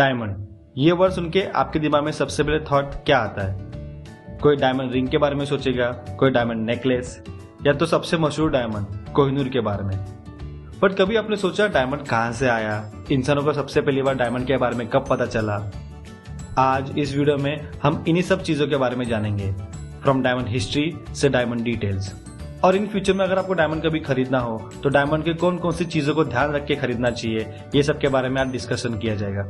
Diamond, ये word सुन के आपके दिमाग में सबसे पहले थॉट क्या आता है? कोई डायमंड रिंग के बारे में सोचेगा, कोई डायमंड नेकलेस, या तो सबसे मशहूर डायमंड कोहिनूर के बारे में। बट कभी आपने सोचा डायमंड कहाँ से आया? इंसानों को सबसे पहली बार डायमंड के बारे में कब पता चला? आज इस वीडियो में हम इन्हीं सब चीजों के बारे में जानेंगे, फ्रॉम डायमंड हिस्ट्री से डायमंड डिटेल्स। और इन फ्यूचर में अगर आपको डायमंड कभी खरीदना हो तो डायमंड के कौन कौन सी चीजों को ध्यान रख के खरीदना चाहिए, ये सब के बारे में आज डिस्कशन किया जाएगा।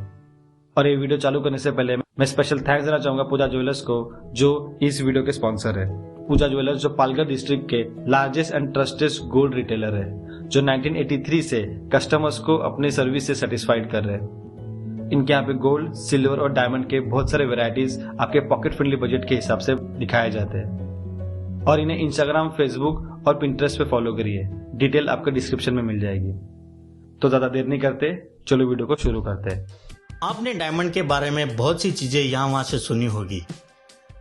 और ये वीडियो चालू करने से पहले मैं स्पेशल थैंक्स देना चाहूंगा पूजा ज्वेलर्स को, जो इस वीडियो के स्पॉन्सर है। पूजा ज्वेलर्स जो पालघर डिस्ट्रिक्ट के largest and trusted gold retailer है, जो 1983 से कस्टमर्स को अपनी सर्विस से सेटिस्फाइड कर रहे हैं। इनके यहाँ पे गोल्ड, सिल्वर और डायमंड के बहुत सारे वेराइटीज आपके पॉकेट फ्रेंडली बजट के हिसाब से दिखाए जाते हैं। और इन्हें इंस्टाग्राम, फेसबुक और पिंटरेस्ट पे फॉलो करिए, डिटेल आपको डिस्क्रिप्शन में मिल जाएगी। तो ज्यादा देर नहीं करते, चलो वीडियो को शुरू करते हैं। आपने डायमंड के बारे में बहुत सी चीजें यहाँ वहां से सुनी होगी,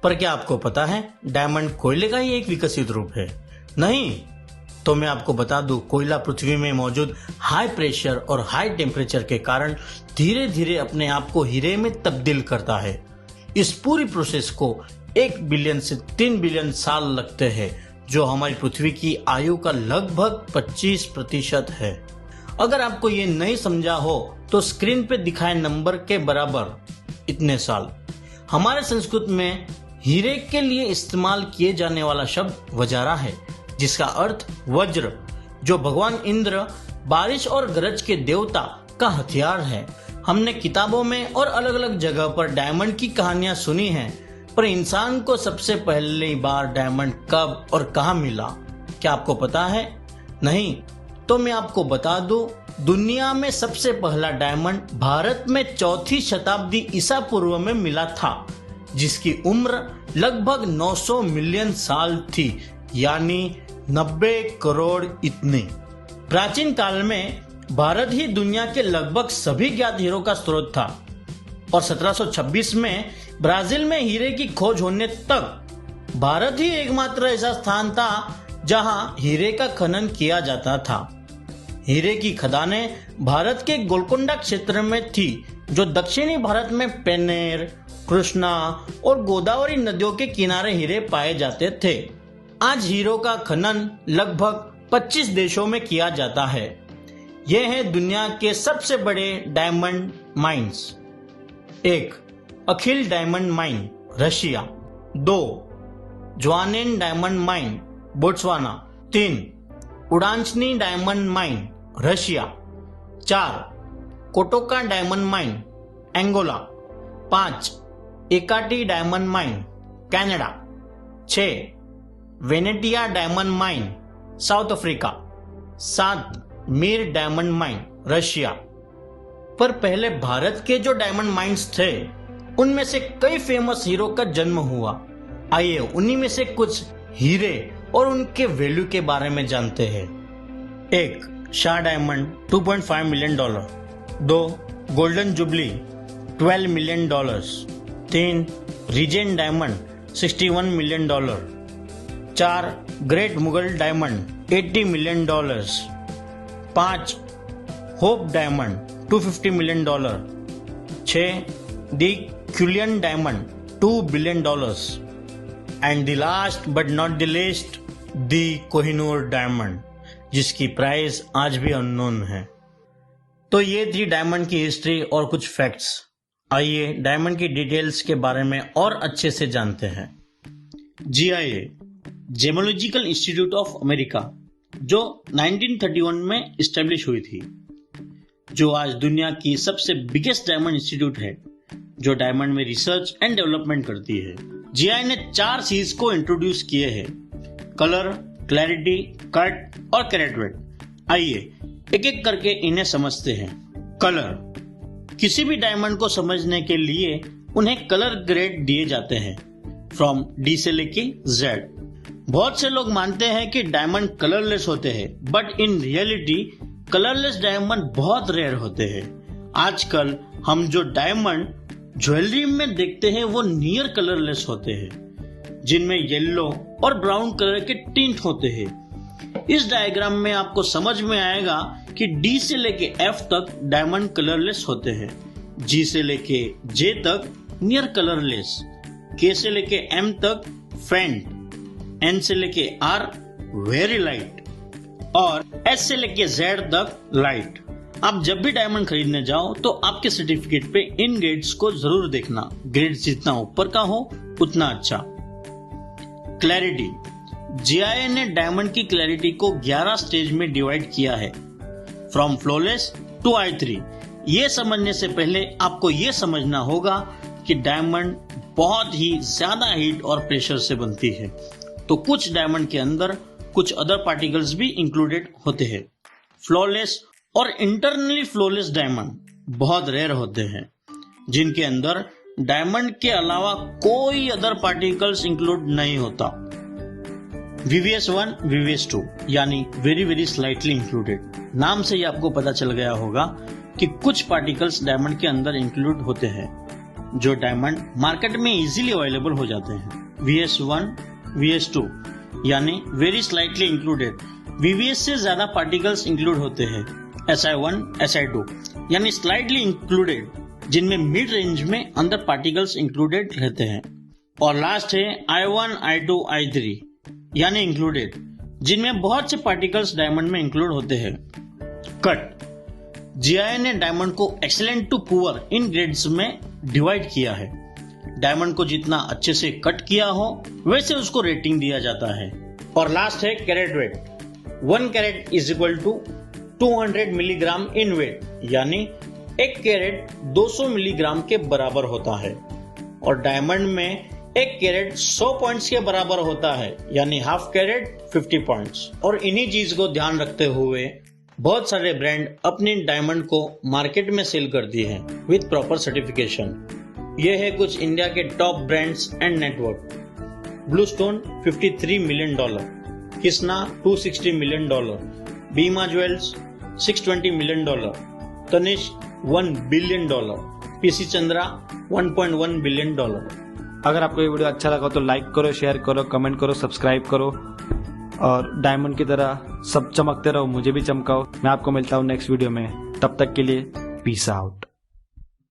पर क्या आपको पता है डायमंड कोयले का ही एक विकसित रूप है? नहीं तो मैं आपको बता दूं, कोयला पृथ्वी में मौजूद हाई प्रेशर और हाई टेम्परेचर के कारण धीरे धीरे अपने आप को हीरे में तब्दील करता है। इस पूरी प्रोसेस को 1 बिलियन से 3 बिलियन साल लगते हैं, जो हमारी पृथ्वी की आयु का लगभग 25% है। अगर आपको ये नहीं समझा हो तो स्क्रीन पे दिखाए नंबर के बराबर इतने साल। हमारे संस्कृत में हीरे के लिए इस्तेमाल किए जाने वाला शब्द वजारा है, जिसका अर्थ वज्र, जो भगवान इंद्र, बारिश और गरज के देवता का हथियार है। हमने किताबों में और अलग अलग जगह पर डायमंड की कहानियां सुनी हैं, पर इंसान को सबसे पहली बार डायमंड कब और कहां मिला, क्या आपको पता है? नहीं तो मैं आपको बता दूं, दुनिया में सबसे पहला डायमंड भारत में 4वीं शताब्दी ईसा पूर्व में मिला था, जिसकी उम्र लगभग 900 मिलियन साल थी, यानी 90 करोड़ इतनी। प्राचीन काल में भारत ही दुनिया के लगभग सभी ज्ञात हीरों का स्रोत था, और 1726 में ब्राजील में हीरे की खोज होने तक भारत ही एकमात्र ऐसा स्थान था जहां हीरे का खनन किया जाता था। हीरे की खदानें भारत के गोलकोंडा क्षेत्र में थी, जो दक्षिणी भारत में पेन्नेर, कृष्णा और गोदावरी नदियों के किनारे हीरे पाए जाते थे। आज हीरों का खनन लगभग 25 देशों में किया जाता है। ये हैं दुनिया के सबसे बड़े diamond mines. 1. Aikhal diamond mine, Russia. 2. Jwaneng diamond mine, Botswana. 3. Udachny diamond mine, Russia. 4. Catoca diamond mine, Angola. 5. Ekati diamond mine, Canada. 6. Venetia diamond mine, South Africa. 7. Mir diamond mine, Russia. पर पहले भारत के जो diamond mines थे, उनमें से कई famous hero का जन्म हुआ। आइए उन्हीं में से कुछ हीरे और उनके वैल्यू के बारे में जानते हैं। 1. Shah diamond, $2.5 million. 2. Golden Jubilee, $12 million. 3. Regent diamond, $61 million. 4. Great Mughal diamond, $80 million. 5. Hope diamond, $250 million. 6. The Cullinan diamond, $2 billion. And the last but not the least, the Kohinoor diamond, जिसकी प्राइस आज भी अननोन है। तो ये थी डायमंड की हिस्ट्री और कुछ फैक्ट्स। आइए डायमंड की डिटेल्स के बारे में और अच्छे से जानते हैं। GIA, gemological institute of America, जो 1931 में इस्टेब्लिश हुई थी, जो आज दुनिया की सबसे बिगेस्ट डायमंड इंस्टीट्यूट है, जो डायमंड में रिसर्च एंड डेवलपमेंट करती है। GIA ने 4 C's को इंट्रोड्यूस किए हैं: कलर, क्लैरिटी, कट और कैरेट वेट। आइए एक एक करके इन्हें समझते हैं। कलर, किसी भी डायमंड को समझने के लिए उन्हें कलर ग्रेड दिए जाते हैं, फ्रॉम D से लेके Z। बहुत से लोग मानते हैं कि डायमंड कलरलेस होते हैं, but in reality colourless diamond बहुत रेयर होते हैं। आजकल हम जो डायमंड ज्वेलरी में देखते हैं वो नियर कलरलेस होते हैं, जिनमें येलो और ब्राउन कलर के टिंट होते हैं। इस डायग्राम में आपको समझ में आएगा कि D से लेके F तक डायमंड कलरलेस होते हैं, G से लेके J तक नियर कलरलेस, K से लेके M तक फेंट, N से लेके R वेरी लाइट और S से लेके Z तक लाइट। आप जब भी डायमंड खरीदने जाओ तो आपके सर्टिफिकेट पे इन ग्रेड्स को जरूर देखना। ग्रेड्स जितना ऊपर का हो उतना अच्छा। क्लैरिटी, जीआईए ने डायमंड की क्लैरिटी को 11 स्टेज में डिवाइड किया है, फ्रॉम फ्लॉलेस टू I3। ये समझने से पहले आपको ये समझना होगा कि डायमंड बहुत ही ज्यादा हीट और प्रेशर से बनती है, तो कुछ डायमंड के अंदर कुछ अदर पार्टिकल्स भी इंक्लूडेड होते हैं। फ्लॉलेस और इंटरनली फ्लॉलेस डायमंड बहुत रेयर होते हैं, जिनके अंदर डायमंड के अलावा कोई अदर पार्टिकल्स इंक्लूड नहीं होता। VVS1, VVS2 यानी वेरी वेरी स्लाइटली इंक्लूडेड। नाम से ही आपको पता चल गया होगा कि कुछ पार्टिकल्स डायमंड के अंदर इंक्लूड होते हैं, जो डायमंड मार्केट में इजीली अवेलेबल हो जाते हैं। VS1, VS2 यानी वेरी स्लाइटली इंक्लूडेड। VVS से ज्यादा पार्टिकल्स इंक्लूड होते हैं। SI1, SI2 यानी स्लाइटली इंक्लूडेड, जिनमें मिड रेंज में अंदर पार्टिकल्स इंक्लूडेड रहते हैं। और लास्ट है I1, I2, I3 यानी इंक्लूडेड, जिनमें बहुत से पार्टिकल्स डायमंड में इंक्लूड होते हैं। कट, जीआईए ने डायमंड को एक्सीलेंट टू पुअर इन ग्रेड्स में डिवाइड किया है। डायमंड को जितना अच्छे से कट किया हो वैसे उसको रेटिंग दिया जाता है। और लास्ट है carat weight. 1 carat is equal to 200 milligram in weight, यानी 1 कैरेट 200 मिलीग्राम के बराबर होता है। और डायमंड में 1 कैरेट 100 पॉइंट्स के बराबर होता है, यानी हाफ कैरेट 50 पॉइंट्स। और इन्हीं चीज को ध्यान रखते हुए बहुत सारे ब्रांड अपने डायमंड को मार्केट में सेल करती है विद प्रॉपर सर्टिफिकेशन। ये है कुछ इंडिया के top brands and network. BlueStone $53 million, Kisna $260 million, Bhima jewels $620 million, Tanishq $1 billion, PC Chandra $1.1 billion. अगर आपको ये वीडियो अच्छा लगा तो लाइक करो, शेयर करो, कमेंट करो, सब्सक्राइब करो और डायमंड की तरह सब चमकते रहो, मुझे भी चमकाओ। मैं आपको मिलता हूँ नेक्स्ट वीडियो में, तब तक के लिए पीस आउट।